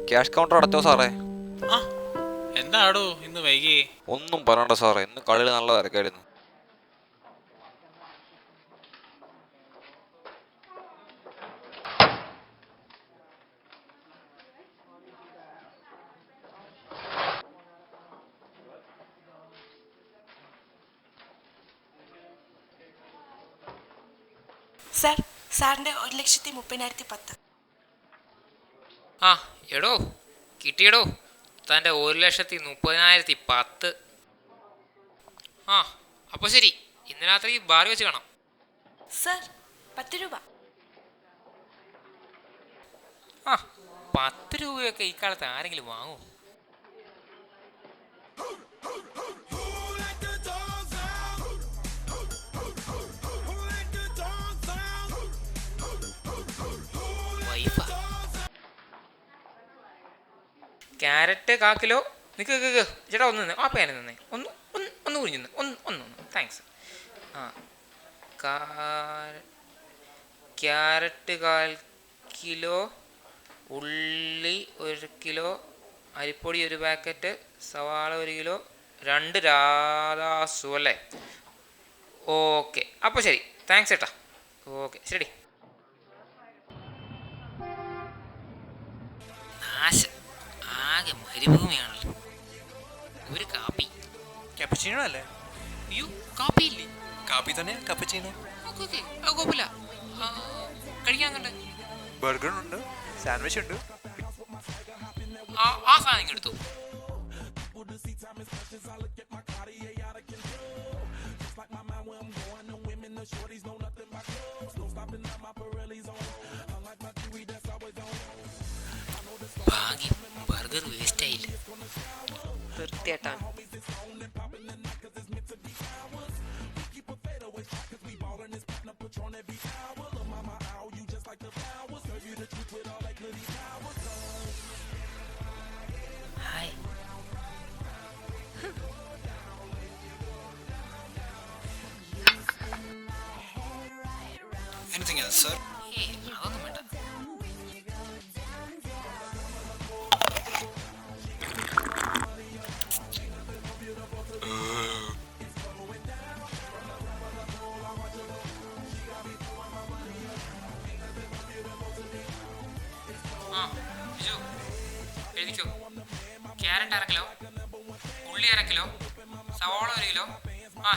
Cash counter അടച്ചോ സാറേ? ആ എന്താടോ ഇന്ന് വൈകി? ഒന്നും പറയണ്ട സാറേ, ഇന്ന് കളിയിൽ നല്ല തിരക്കായിരുന്നു. സാർ, സാറിന്റെ 1,30,10. ആ എടോ കിട്ടിയടോ തൻ്റെ 1,30,10. ആ അപ്പോൾ ശരി, ഇന്ന് രാത്രി ബാർ വെച്ച് കാണാം. സാർ, 10 രൂപ. ആ 10 രൂപയൊക്കെ ഇക്കാലത്ത് ആരെങ്കിലും വാങ്ങുമോ? വൈഫാ. Carrot 1/4 kilo. നിൽക്ക് ചേട്ടാ, ഒന്ന് നിന്ന് ആ പേന നിന്നേ, ഒന്ന് ഒന്ന് ഒന്ന് കുഞ്ഞു നിന്ന് ഒന്ന് താങ്ക്സ്. ആ ക്യാരറ്റ് 1/4 കിലോ, ഉള്ളി 1 കിലോ, അരിപ്പൊടി 1 പാക്കറ്റ്, സവാള 1 കിലോ, 2 രാധാസു അല്ലേ? ഓക്കെ, അപ്പോൾ ശരി, താങ്ക്സ് ചേട്ടാ. ഓക്കെ ശരി. നാശം, ആകെ മരുഭൂമിയാണല്ലോ. ഒരു കാപ്പി. ക്യാപ്പച്ചീനോ അല്ലേ? അയ്യോ, കാപ്പി ഇല്ലേ? കാപ്പി തന്നെ കപ്പച്ചീനോ. ഓക്കെ ഓക്കെ, അത് കുഴപ്പമില്ല. കഴിക്കാൻ കണ്ടേ? ബർഗറുണ്ട്, സാൻഡ്വിച്ച് ഉണ്ട്. ആ സാധനം എടുത്തു. ഭാഗ്യം, ബർഗർ വേസ്റ്റ് ആയില്ല. വൃത്തിയായിട്ടാണ്. ഹായ്. Anything else sir? അതൊന്നും വേണ്ട. ആ ബിജു, എഴുതിക്കോ. ക്യാരറ്റ് 1/2 കിലോ, ഉള്ളി 1/2 കിലോ, സവാള 1 കിലോ,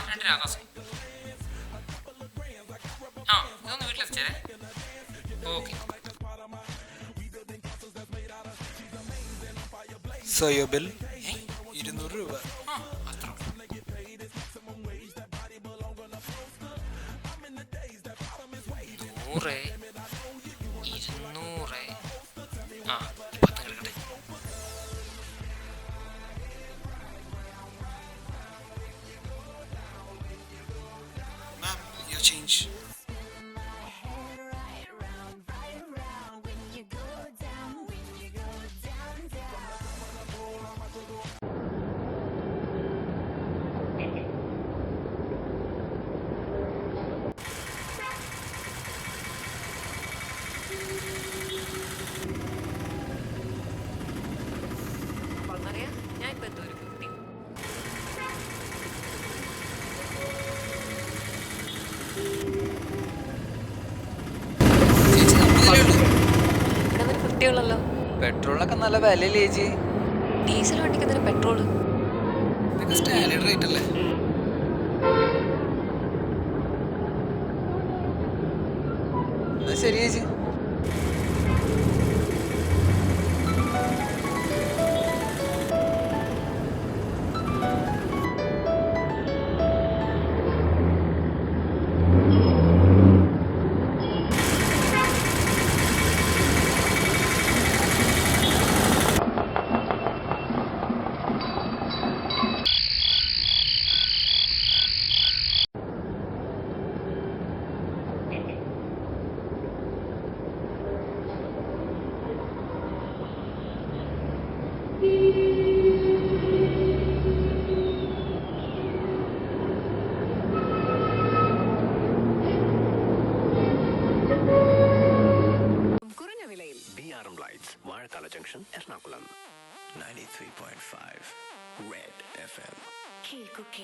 2 രാധാസു. ഇതൊന്ന് വീട്ടിലെത്തിച്ചേ. ഓക്കെ. സർ യുവർ ബിൽ 200 രൂപ. അത്ര. 100, 200. 10 കിടക്കട്ടെ. മാം യുവർ ചേഞ്ച്. ഞാൻ ഇപ്പൊ എന്തോ ഒരു കുട്ടി. ഇവിടെ കുട്ടികളല്ലോ. പെട്രോളിനൊക്കെ നല്ല വിലയില്ലേ ചേച്ചി? ഡീസൽ വണ്ടിക്ക് എന്തിനാ പെട്രോള്? സ്റ്റാൻഡേർഡ് റേറ്റ് അല്ലേ? ശരി ചേച്ചി.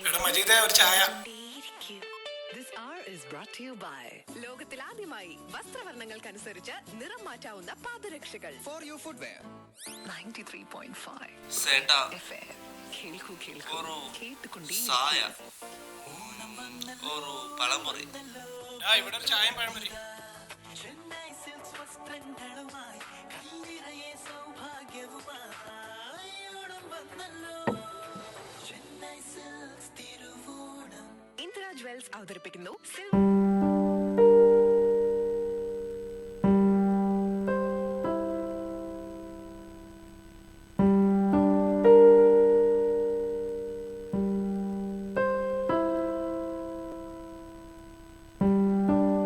എടാ മജീദേ ഒരു ചായ. This hour is brought to you by ലോകത്തിലാദ്യമായി വസ്ത്രവർണ്ണങ്ങൾക്കനുസരിച്ച് നിറം മാറ്റാവുന്ന പാദരക്ഷകൾ ഫോർ യു ഫുട്വെയർ 93.5 സേട്ടാ FM കേൾക്കൂ കേൾക്കൂ ഒരു കേട്ടുകൊണ്ടേ സായ ഒരു പഴമുറി ആ ഇവിടെ ഒരു ചായയും പഴംപൊരി. ഇന്ദിര ജ്വൽസ് അവതരിപ്പിക്കുന്നു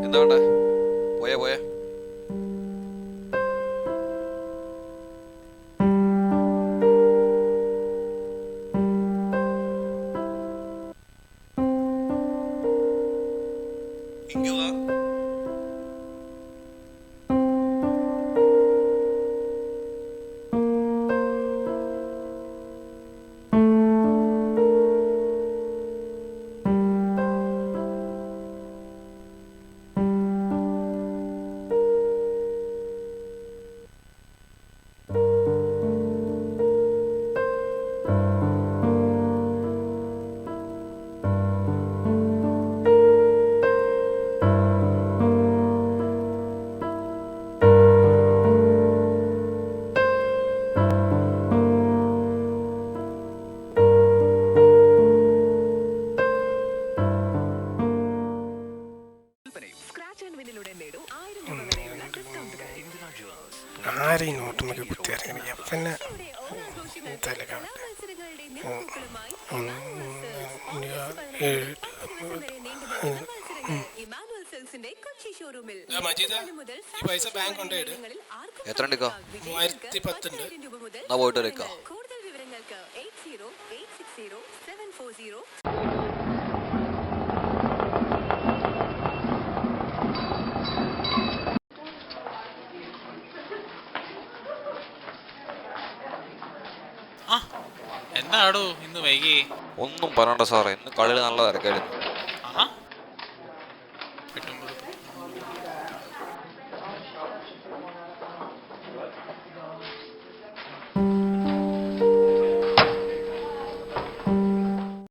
എന്താ വേണ്ടേ? പോയേ പോയേ. ഇങ്ങ വാ സ്ക്രാച്ച് ആൻഡ് വിന്നിലൂടെ നേടൂ 1000 രൂപ വരെയുള്ള ഡിസ്കൗണ്ടുകൾ ആരെയും നോട്ടുമൊക്കെ കുത്തിയിറങ്ങി പിന്നെ ഓണാഘോഷങ്ങൾക്ക് കലാമത്സരങ്ങളുടെ നിറപ്പൂക്കളുമായി ഇമാനുവൽ സെൽസിന്റെ കൊച്ചി ഷോറൂമിൽ മജീദേ ഈ പൈസ ബാങ്ക് കൊണ്ടുപോയിട്. എത്ര ഉണ്ട് ഇക്ക? 3010 ഉണ്ട്. എന്നാ പോയിട്ട് വരാം ഇക്ക. കൂടുതൽ വിവരങ്ങൾക്ക് 80860740 ആ എന്താടോ ഇന്ന് വൈകി? ഒന്നും പറയണ്ട സാറേ, ഇന്ന് കളിയിൽ നല്ല തിരക്കായിരുന്നു. ആഹാ കിട്ടുമ്പോൾ